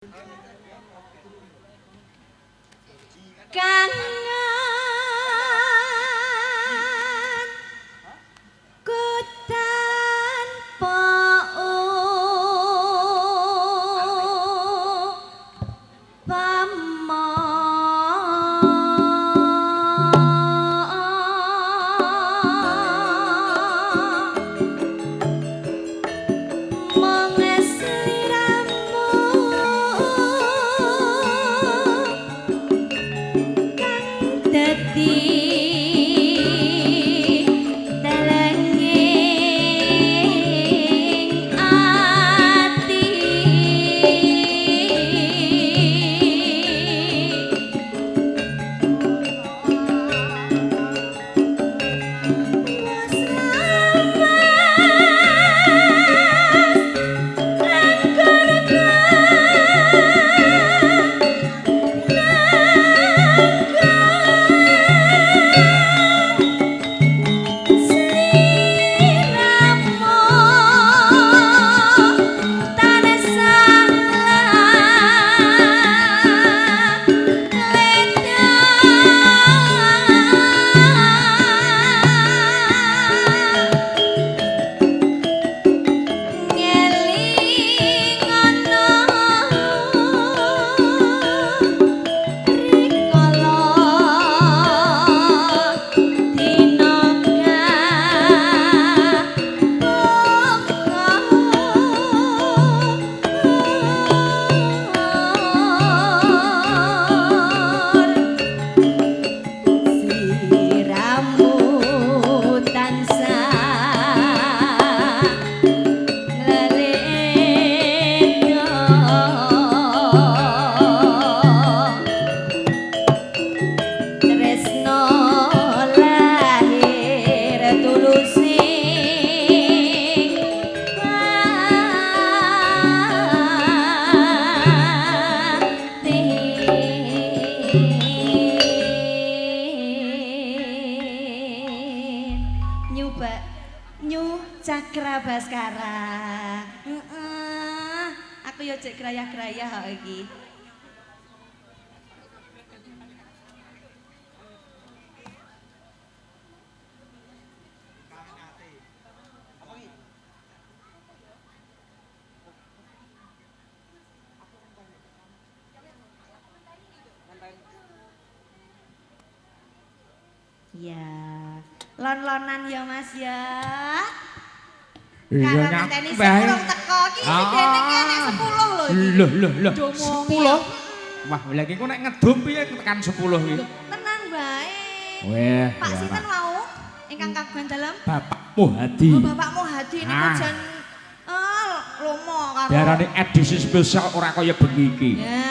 Kangen kutan po Cakra Baskara. Aku yo cek grayah-grayah kok iki. Ya, lon-lonan ya Mas ya. Iya nyampe bae. 10 teko iki dene kene 10 lho iki. Loh. 10. Wah, lha iki kok nek ngedum piye tekan 10 iki. Tenan bae. Weh, Pak sinten wau ingkang kagungan dalem? Bapakmu Hadi. Oh, Bapakmu Hadi niku jan lomo karo. Diarani edisi spesial ora kaya bengi iki. Ya,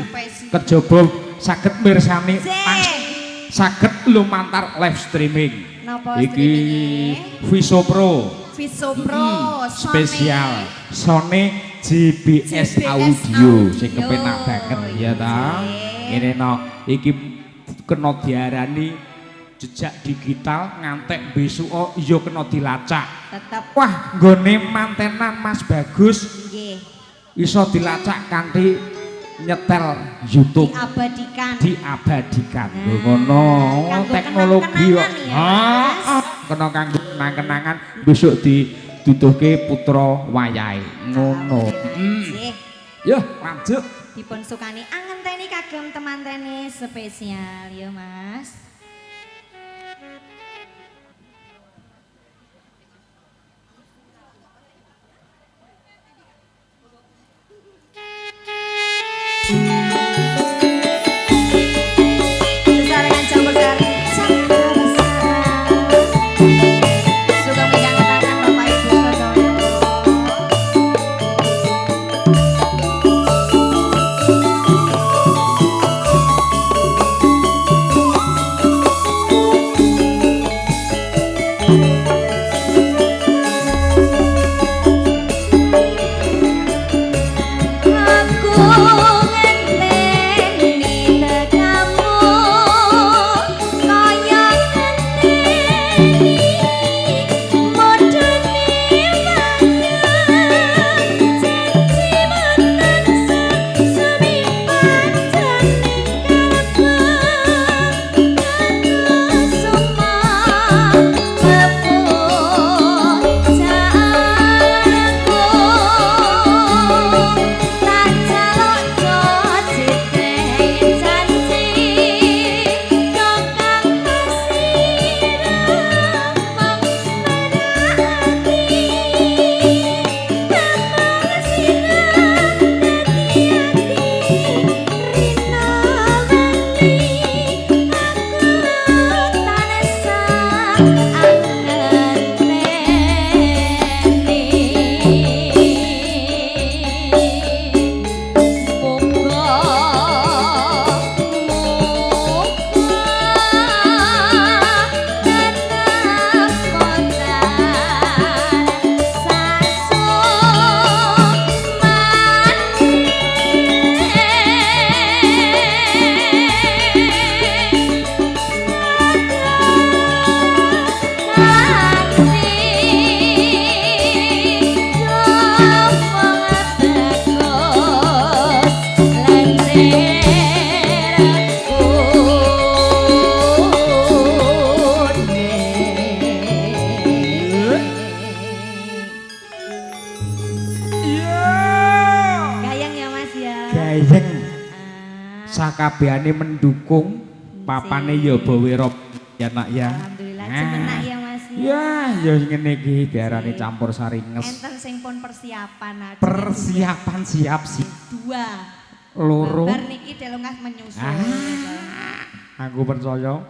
spesial. Kejaba saged mirsani saged lumantar live streaming. Napa iki Viso Pro. Viso Pro spesial Sony GBS Audio sing kepenak banget ya ta. Ngene no iki kena diarani jejak digital ngantek besok iya kena dilacak. Tetep. Wah, nggone mantenan Mas Bagus. Nggih. Iso dilacak kanthi nyetel YouTube. Diabadikan. Lho ngono, teknologi kok. Kena kanggo kenang-kenangan besok dituduhke putra wayahe. Ngono. Yo, lanjut. Dipun sukani angenteni kagem temantene spesial ya Mas. Aku ngenteni gayeng. Ah, Sakabehane mendukung, papane ya bawa rob ya nak ya. alhamdulillah cemenak ya Mas. Ya ngene iki diarani campur sari nges. Enten sing pun persiapan aja. Persiapan siap sih. 2. Loro. Bar niki delongas menyusul. Aku percaya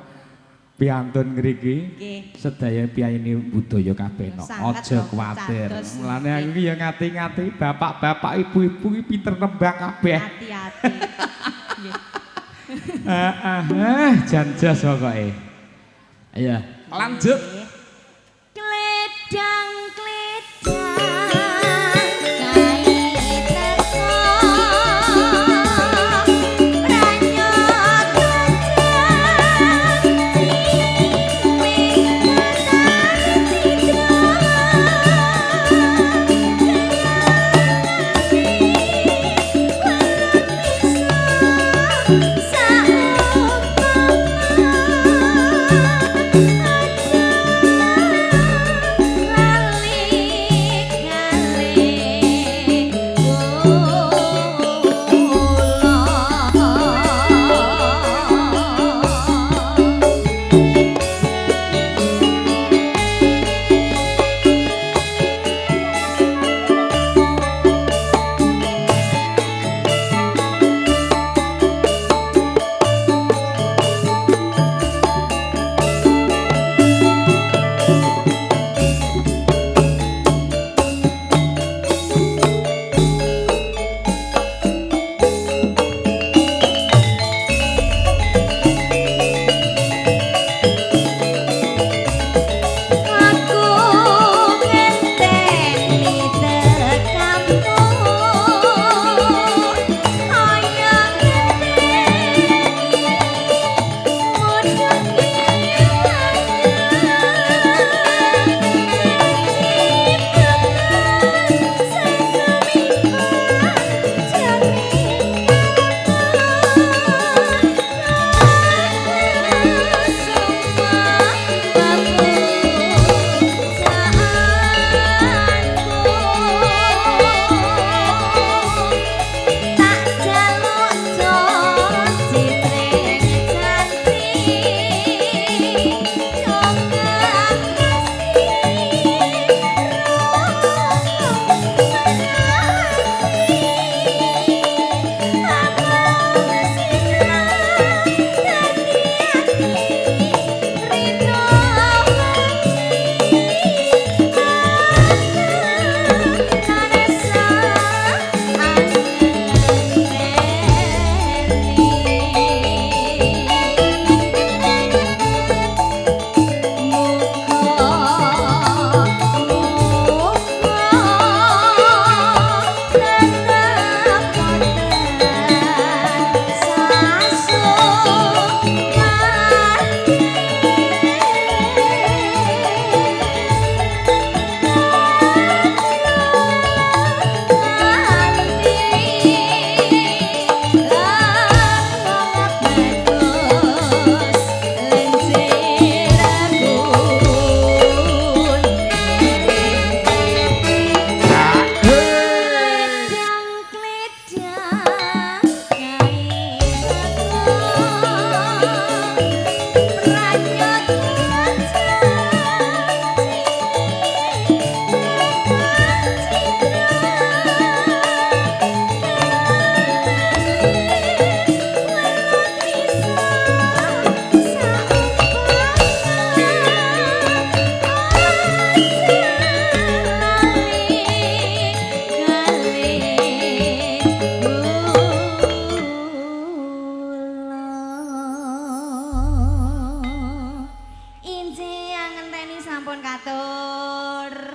piantun ngriki Nggih. sedaya piyayine budaya kabeh no. Sangat Aja kok, kuwatir. cados. Mulane aku iki ya ngati-ngati bapak-bapak ibu-ibu iki pinter nembang kabeh. Hati-hati. Nggih. Jan jas pokoke. Iya, lanjut.